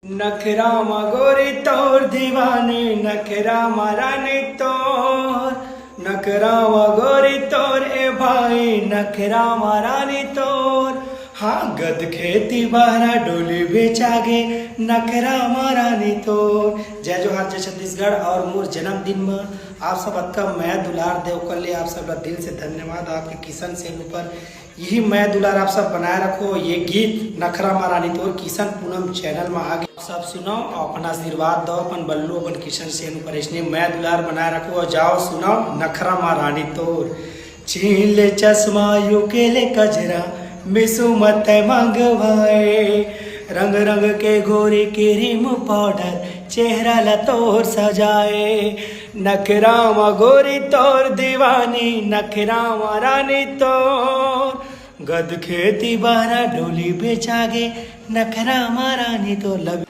नखरा गोरी तोर दीवानी नखरा मारानी तोर नखरा गोरी तोर ए भाई नखरा मारानी तोर हाँ गद खेती बारा डोली बेचागे नखरा मारानी तोर। जय जोहार जय छत्तीसगढ़ और मोर जन्मदिन में आप सब अतका मैं दुलार देव कर ले आप सब दिल से धन्यवाद। आपके किशन सेन ऊपर यही मैं दुलार आप सब बनाए रखो। ये गीत नखरा मारानी तोर किशन पूनम चैनल में आगे सब सुनो और अपना आशीर्वाद दो अपन बल्लू अपन किशन सेन ऊपर इसलिए मैं दुलार बनाए रखो। और जाओ सुनो नखरा मारानी तोर। छीन ले चश्मा यू के ले कजरा मिसु मत मंगवाए रंग रंग के गोरी क्रीम पाउडर चेहरा लतोर सजाए नखरा गोरी तोर दीवानी नखरा रानी तोर गद खेती बारा डोली बेचागे नखरा मारानी तो लब